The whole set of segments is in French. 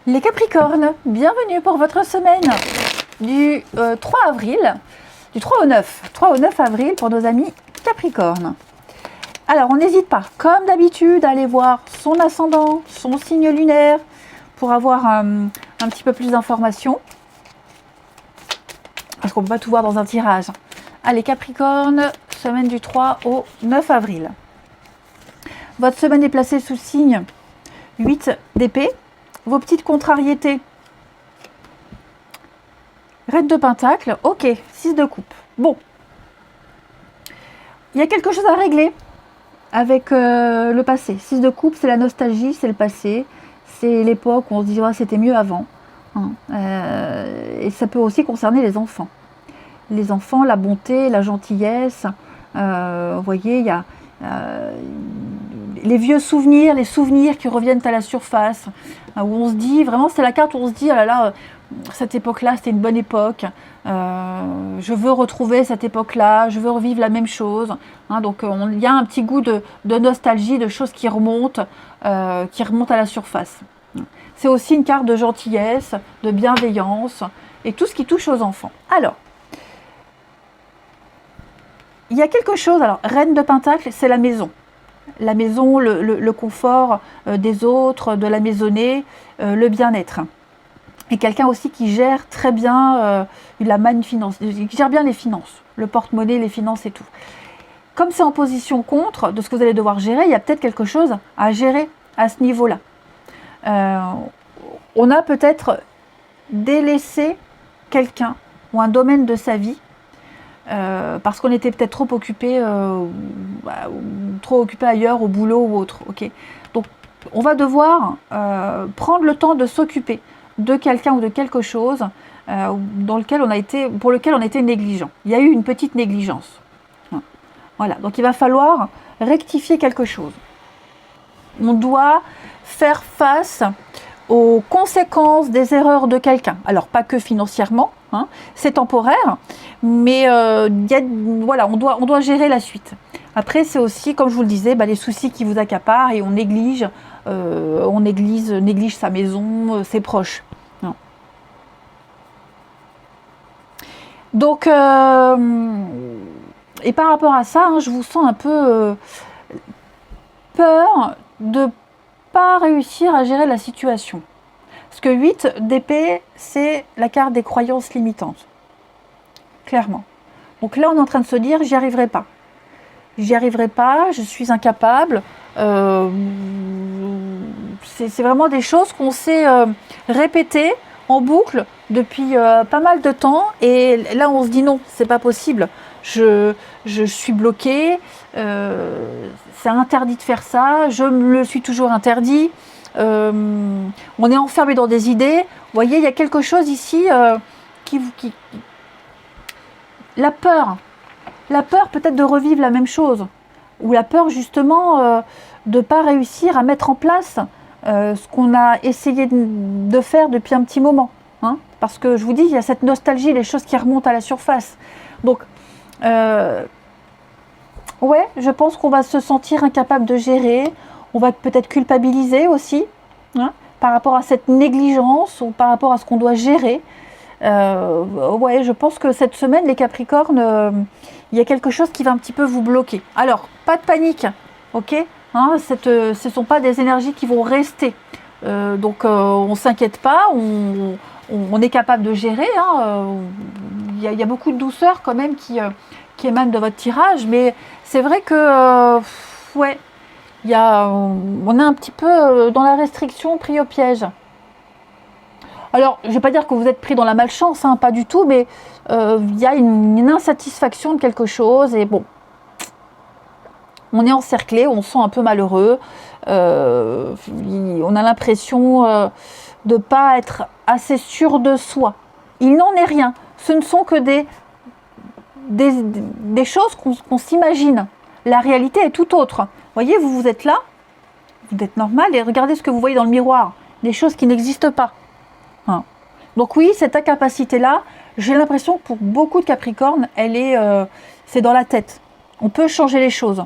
Les Capricornes, bienvenue pour votre semaine du 3 avril, du 3 au 9, 3 au 9 avril pour nos amis Capricornes. Alors, on n'hésite pas, comme d'habitude, à aller voir son ascendant, son signe lunaire, pour avoir un petit peu plus d'informations. Parce qu'on ne peut pas tout voir dans un tirage. Allez, Capricorne, semaine du 3 au 9 avril. Votre semaine est placée sous signe 8 d'épée. Vos petites contrariétés. Reine de Pentacle, ok, 6 de coupe. Bon. Il y a quelque chose à régler avec le passé. 6 de coupe, c'est la nostalgie, c'est le passé. C'est l'époque où on se dit, oh, c'était mieux avant. Et ça peut aussi concerner les enfants. Les enfants, la bonté, la gentillesse. Vous voyez, il y a les vieux souvenirs, les souvenirs qui reviennent à la surface. Où on se dit, vraiment, c'est la carte où on se dit, oh là là, cette époque-là, c'était une bonne époque. Je veux retrouver cette époque-là, je veux revivre la même chose. Donc, il y a un petit goût de nostalgie, de choses qui remontent à la surface. C'est aussi une carte de gentillesse, de bienveillance et tout ce qui touche aux enfants. Alors, il y a quelque chose, alors, Reine de Pentacle, c'est la maison. La maison, le confort des autres, de la maisonnée, le bien-être. Et quelqu'un aussi qui gère très bien la manne finance, qui gère bien les finances, le porte-monnaie, les finances et tout. Comme c'est en position contre de ce que vous allez devoir gérer, il y a peut-être quelque chose à gérer à ce niveau-là. On a peut-être délaissé quelqu'un ou un domaine de sa vie parce qu'on était peut-être trop occupé ailleurs, au boulot ou autre. Okay, donc, on va devoir prendre le temps de s'occuper de quelqu'un ou de quelque chose pour lequel on a été négligent. Il y a eu une petite négligence. Voilà, donc il va falloir rectifier quelque chose. On doit faire face aux conséquences des erreurs de quelqu'un. Alors, pas que financièrement, c'est temporaire, mais voilà, on doit gérer la suite. Après, c'est aussi, comme je vous le disais, les soucis qui vous accaparent et on néglige sa maison, ses proches. Non. Donc, et par rapport à ça, je vous sens un peu peur de pas réussir à gérer la situation. Parce que 8 d'épée, c'est la carte des croyances limitantes. Clairement. Donc là, on est en train de se dire, j'y arriverai pas. J'y arriverai pas, je suis incapable. C'est vraiment des choses qu'on s'est répétées en boucle depuis pas mal de temps. Et là, on se dit non, c'est pas possible. Je suis bloquée. C'est interdit de faire ça. Je me le suis toujours interdit. On est enfermé dans des idées. Vous voyez, il y a quelque chose ici qui la peur peut-être de revivre la même chose, ou la peur justement de ne pas réussir à mettre en place ce qu'on a essayé de faire depuis un petit moment. Parce que je vous dis, il y a cette nostalgie, les choses qui remontent à la surface. Donc, ouais, je pense qu'on va se sentir incapable de gérer, on va peut-être culpabiliser aussi, par rapport à cette négligence ou par rapport à ce qu'on doit gérer. Ouais, je pense que cette semaine, les Capricornes, il y a quelque chose qui va un petit peu vous bloquer. Alors, pas de panique, ok, ce ne sont pas des énergies qui vont rester. Donc, on ne s'inquiète pas, on est capable de gérer. Il y a beaucoup de douceur quand même qui émane de votre tirage, mais c'est vrai que, ouais, on est un petit peu dans la restriction, pris au piège. Alors, je ne vais pas dire que vous êtes pris dans la malchance, pas du tout, mais il y a une insatisfaction de quelque chose, et bon, on est encerclé, on se sent un peu malheureux, on a l'impression de ne pas être assez sûr de soi. Il n'en est rien, ce ne sont que des choses qu'on s'imagine. La réalité est tout autre. Vous voyez, vous êtes là, vous êtes normal, et regardez ce que vous voyez dans le miroir, des choses qui n'existent pas. Donc oui, cette incapacité-là, j'ai l'impression que pour beaucoup de Capricornes, c'est dans la tête. On peut changer les choses.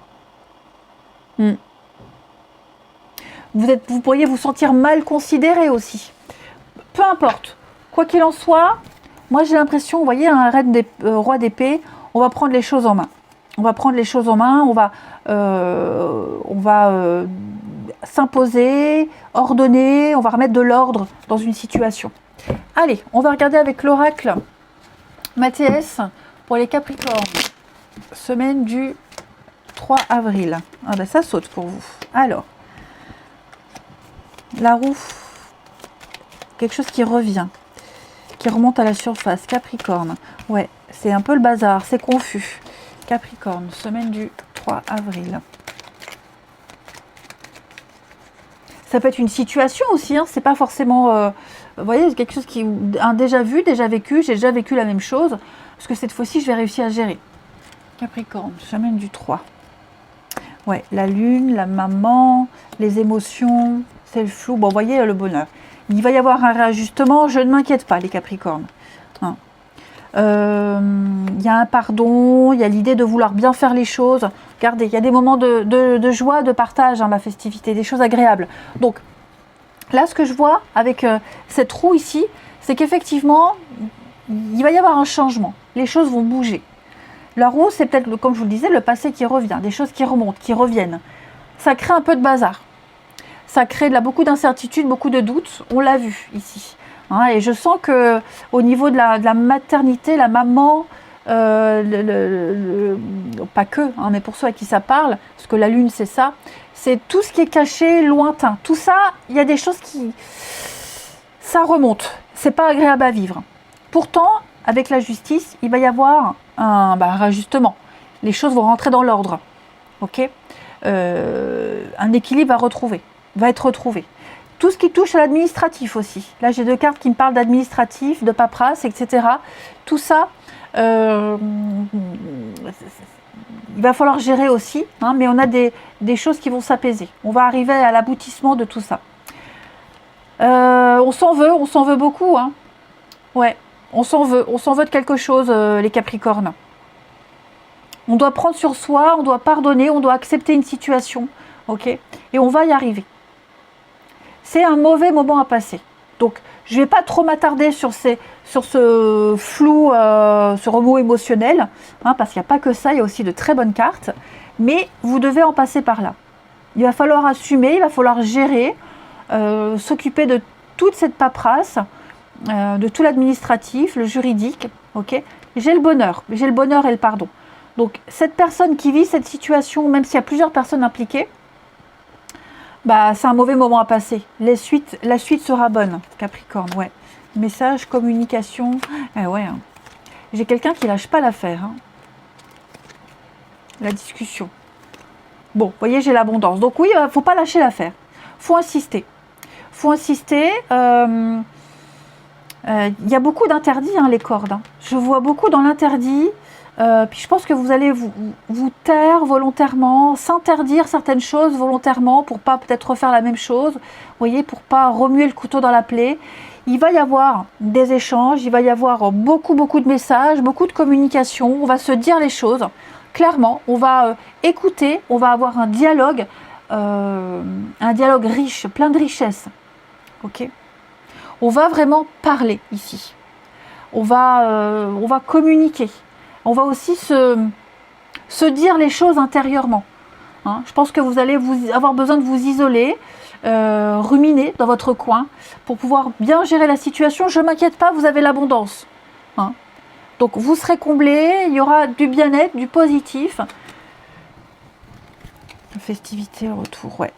Vous pourriez vous sentir mal considéré aussi. peu importe. Quoi qu'il en soit, moi j'ai l'impression, vous voyez, un roi d'épée, on va prendre les choses en main. On va prendre les choses en main, on va s'imposer, ordonner, on va remettre de l'ordre dans une situation. Allez, on va regarder avec l'oracle Mathias pour les Capricornes. Semaine du 3 avril. Ah ben ça saute pour vous. Alors, la roue, quelque chose qui revient, qui remonte à la surface. Capricorne, ouais, c'est un peu le bazar, c'est confus. Capricorne, semaine du 3 avril. Ça peut être une situation aussi, hein, c'est pas forcément, vous voyez, c'est quelque chose qui un déjà vu, déjà vécu, j'ai déjà vécu la même chose, parce que cette fois-ci, je vais réussir à gérer. Capricorne, semaine du 3. Ouais, la lune, la maman, les émotions, c'est le flou. Bon, vous voyez, le bonheur. Il va y avoir un réajustement, je ne m'inquiète pas, les Capricornes. Hein. Y a un pardon, il y a l'idée de vouloir bien faire les choses. Regardez, il y a des moments de joie, de partage, hein, la festivité, des choses agréables. Donc, là, ce que je vois avec cette roue ici, c'est qu'effectivement, il va y avoir un changement. Les choses vont bouger. La roue, c'est peut-être, comme je vous le disais, le passé qui revient, des choses qui remontent, qui reviennent. Ça crée un peu de bazar. Ça crée beaucoup d'incertitudes, beaucoup de doutes. On l'a vu ici. Hein, et je sens que au niveau de la maternité, la maman, pas que, hein, mais pour ceux à qui ça parle, parce que la lune, c'est ça, c'est tout ce qui est caché, lointain. Tout ça, il y a des choses qui... Ça remonte. C'est pas agréable à vivre. Pourtant, avec la justice, il va y avoir un réajustement. Les choses vont rentrer dans l'ordre. Ok, un équilibre va être retrouvé. Tout ce qui touche à l'administratif aussi. Là, j'ai 2 cartes qui me parlent d'administratif, de paperasse, etc. Tout ça, il va falloir gérer aussi, hein, mais on a des choses qui vont s'apaiser. On va arriver à l'aboutissement de tout ça. On s'en veut beaucoup. Hein. Ouais. On s'en veut de quelque chose, les Capricornes. On doit prendre sur soi, on doit pardonner, on doit accepter une situation, ok? Et on va y arriver. C'est un mauvais moment à passer. Donc, je ne vais pas trop m'attarder sur ce flou, ce remous émotionnel, hein, parce qu'il n'y a pas que ça, il y a aussi de très bonnes cartes. Mais vous devez en passer par là. Il va falloir assumer, il va falloir gérer, s'occuper de toute cette paperasse, de tout l'administratif, le juridique, ok. J'ai le bonheur et le pardon. Donc cette personne qui vit cette situation, même s'il y a plusieurs personnes impliquées, c'est un mauvais moment à passer. La suite sera bonne, Capricorne, ouais. Message, communication, ouais. Hein. J'ai quelqu'un qui lâche pas l'affaire. Hein. La discussion. Bon, vous voyez, j'ai l'abondance. Donc oui, il ne faut pas lâcher l'affaire. Faut insister. Il y a beaucoup d'interdits, hein, les cordes. Hein. Je vois beaucoup dans l'interdit. Puis je pense que vous allez vous taire volontairement, s'interdire certaines choses volontairement pour pas peut-être refaire la même chose. Vous voyez, pour pas remuer le couteau dans la plaie. Il va y avoir des échanges, il va y avoir beaucoup de messages, beaucoup de communication. On va se dire les choses clairement. On va écouter, on va avoir un dialogue riche, plein de richesse. Ok. On va vraiment parler ici. On va communiquer. On va aussi se dire les choses intérieurement. Hein. Je pense que vous allez avoir besoin de vous isoler, ruminer dans votre coin pour pouvoir bien gérer la situation. Je ne m'inquiète pas, vous avez l'abondance. Hein. Donc vous serez comblés, il y aura du bien-être, du positif. Festivité, retour, ouais.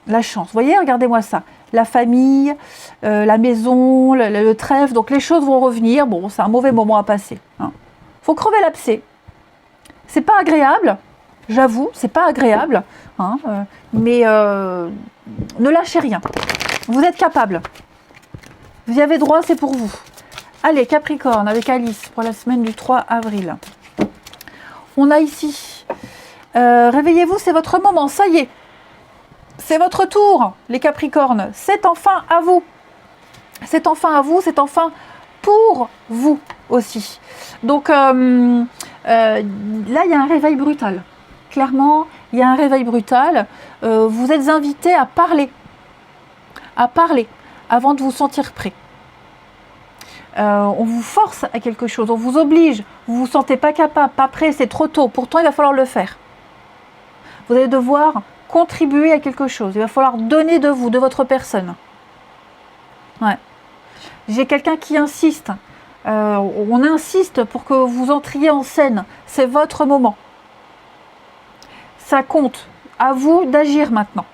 La chance. Vous voyez, regardez-moi ça. La famille, la maison, le trèfle. Donc les choses vont revenir. Bon, c'est un mauvais moment à passer. Hein. Faut crever l'abcès. C'est pas agréable, j'avoue, c'est pas agréable. Hein, mais ne lâchez rien. Vous êtes capable. Vous y avez droit, c'est pour vous. Allez, Capricorne, avec Alice, pour la semaine du 3 avril. On a ici, réveillez-vous, c'est votre moment, ça y est. C'est votre tour, les Capricornes. C'est enfin à vous. C'est enfin à vous, c'est enfin pour vous aussi. Donc là, il y a un réveil brutal. Clairement, il y a un réveil brutal. Vous êtes invité à parler avant de vous sentir prêt. On vous force à quelque chose, on vous oblige, vous ne vous sentez pas capable, pas prêt, c'est trop tôt. Pourtant, il va falloir le faire. Vous allez devoir contribuer à quelque chose. Il va falloir donner de vous, de votre personne. Ouais. J'ai quelqu'un qui insiste. On insiste pour que vous entriez en scène. C'est votre moment. Ça compte. À vous d'agir maintenant.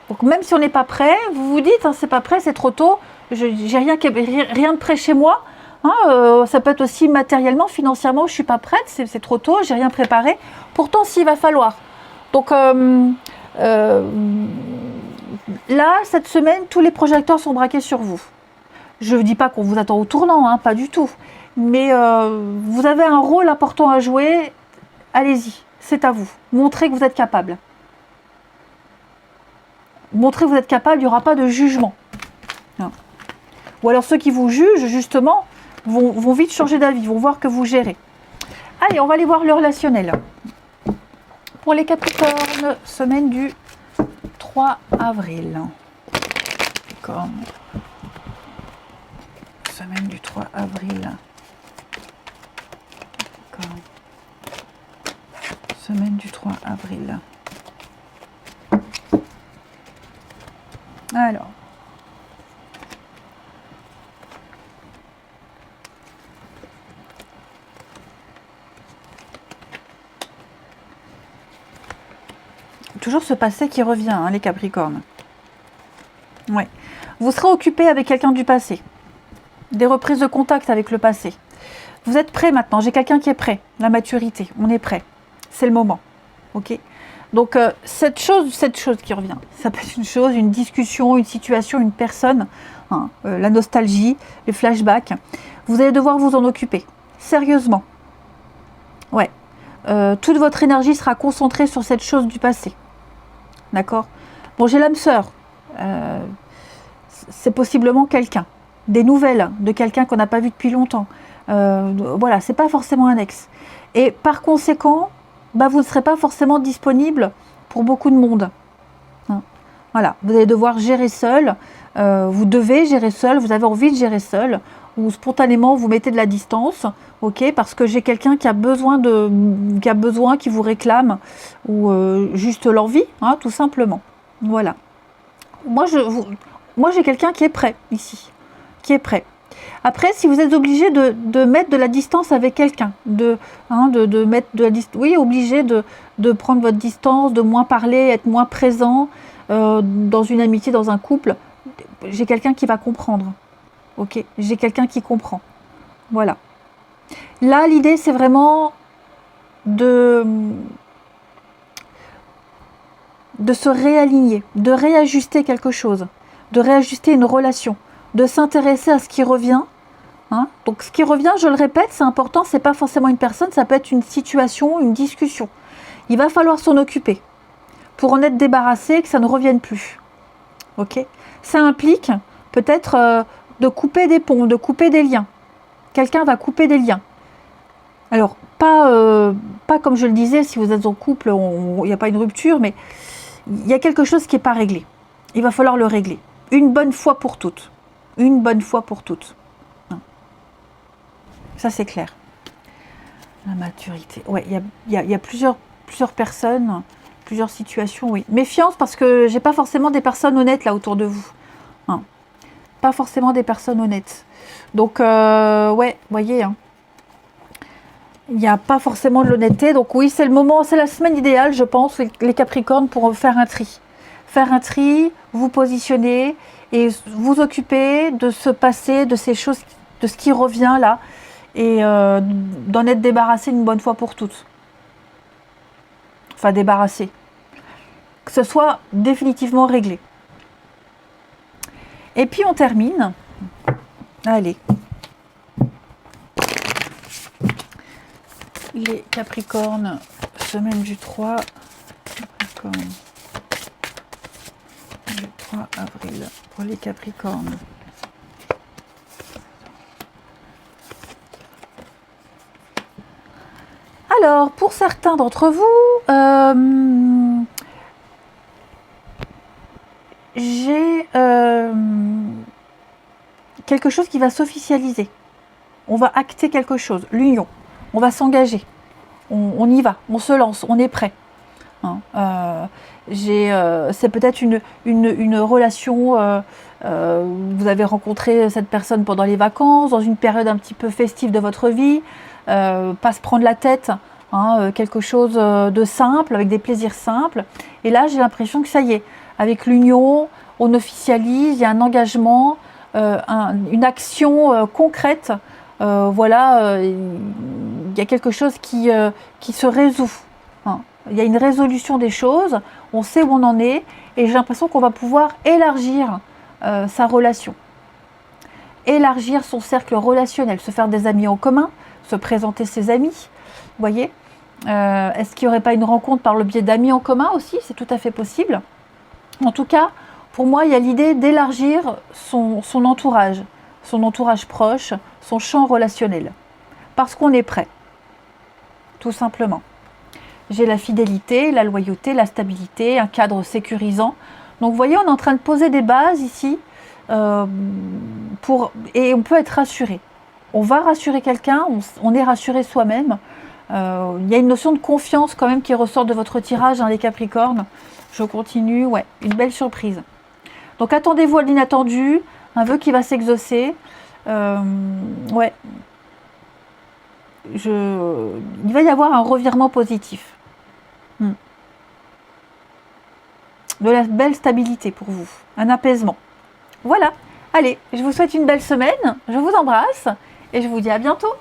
Donc même si on n'est pas prêt, vous vous dites, c'est pas prêt, c'est trop tôt, j'ai rien de prêt chez moi. Ça peut être aussi matériellement, financièrement, je suis pas prête, c'est trop tôt, j'ai rien préparé. Pourtant, s'il va falloir. Donc là, cette semaine, tous les projecteurs sont braqués sur vous. Je ne dis pas qu'on vous attend au tournant, pas du tout. Mais vous avez un rôle important à jouer. Allez-y, c'est à vous. Montrez que vous êtes capable. Montrez que vous êtes capable, il n'y aura pas de jugement. Ou alors ceux qui vous jugent, justement, vont vite changer d'avis, vont voir que vous gérez. Allez, on va aller voir le relationnel. Pour les Capricornes, semaine du 3 avril. Capricorne. Semaine du 3 avril. Capricorne. Semaine du 3 avril. Alors. Toujours ce passé qui revient, les Capricornes. Ouais. Vous serez occupé avec quelqu'un du passé. Des reprises de contact avec le passé. Vous êtes prêt maintenant. J'ai quelqu'un qui est prêt. La maturité. On est prêt. C'est le moment. Ok. Donc cette chose qui revient, ça peut être une chose, une discussion, une situation, une personne, la nostalgie, les flashbacks. Vous allez devoir vous en occuper. Sérieusement. Ouais. Toute votre énergie sera concentrée sur cette chose du passé. D'accord. Bon, j'ai l'âme sœur. C'est possiblement quelqu'un. Des nouvelles de quelqu'un qu'on n'a pas vu depuis longtemps. Voilà, c'est pas forcément un ex. Et par conséquent, vous ne serez pas forcément disponible pour beaucoup de monde. Voilà, vous allez devoir gérer seul. Vous devez gérer seul. Vous avez envie de gérer seul. Ou spontanément, vous mettez de la distance. Ok, parce que j'ai quelqu'un qui a besoin, qui vous réclame, ou juste l'envie, tout simplement. Voilà. Moi, j'ai quelqu'un qui est prêt ici. Qui est prêt. Après, si vous êtes obligé de mettre de la distance avec quelqu'un, de mettre de la distance, oui, obligé de prendre votre distance, de moins parler, être moins présent dans une amitié, dans un couple, j'ai quelqu'un qui va comprendre. Ok, j'ai quelqu'un qui comprend. Voilà. Là, l'idée, c'est vraiment de se réaligner, de réajuster quelque chose, de réajuster une relation, de s'intéresser à ce qui revient. Donc ce qui revient, je le répète, c'est important, c'est pas forcément une personne, ça peut être une situation, une discussion. Il va falloir s'en occuper pour en être débarrassé et que ça ne revienne plus. Ok. Ça implique peut-être de couper des ponts, de couper des liens. Quelqu'un va couper des liens. Alors, pas comme je le disais, si vous êtes en couple, il n'y a pas une rupture, mais il y a quelque chose qui n'est pas réglé. Il va falloir le régler. Une bonne fois pour toutes. Une bonne fois pour toutes. Ça, c'est clair. La maturité. Ouais, il y a plusieurs personnes, plusieurs situations, oui. Méfiance, parce que j'ai pas forcément des personnes honnêtes là autour de vous. Pas forcément des personnes honnêtes. Donc, ouais, voyez, il n'y a pas forcément de l'honnêteté. Donc oui, c'est le moment, c'est la semaine idéale, je pense, les Capricornes, pour faire un tri. Faire un tri, vous positionner et vous occuper de ce passé, de ces choses, de ce qui revient là, et d'en être débarrassé une bonne fois pour toutes. Enfin, débarrassé. Que ce soit définitivement réglé. Et puis on termine. Allez. Les Capricornes, semaine du 3. Capricorne. Du 3 avril pour les Capricornes. Alors, pour certains d'entre vous, j'ai quelque chose qui va s'officialiser. On va acter quelque chose, l'union. On va s'engager. On y va, on se lance, on est prêt. Hein, c'est peut-être une relation, vous avez rencontré cette personne pendant les vacances, dans une période un petit peu festive de votre vie, pas se prendre la tête, hein, quelque chose de simple, avec des plaisirs simples. Et là, j'ai l'impression que ça y est, avec l'union, on officialise, il y a un engagement, une action concrète. Voilà, il y a quelque chose qui se résout. Hein. Il y a une résolution des choses, on sait où on en est, et j'ai l'impression qu'on va pouvoir élargir sa relation. Élargir son cercle relationnel, se faire des amis en commun, se présenter ses amis, vous voyez. Est-ce qu'il n'y aurait pas une rencontre par le biais d'amis en commun aussi? C'est tout à fait possible. En tout cas, pour moi, il y a l'idée d'élargir son entourage proche, son champ relationnel. Parce qu'on est prêt, tout simplement. J'ai la fidélité, la loyauté, la stabilité, un cadre sécurisant. Donc vous voyez, on est en train de poser des bases ici, et on peut être rassuré. On va rassurer quelqu'un, on est rassuré soi-même. Il y a une notion de confiance quand même qui ressort de votre tirage, hein, les Capricornes. Je continue, ouais, une belle surprise. Donc attendez-vous à l'inattendu, un vœu qui va s'exaucer. Ouais. Il va y avoir un revirement positif. De la belle stabilité pour vous, un apaisement. Voilà, allez, je vous souhaite une belle semaine, je vous embrasse et je vous dis à bientôt.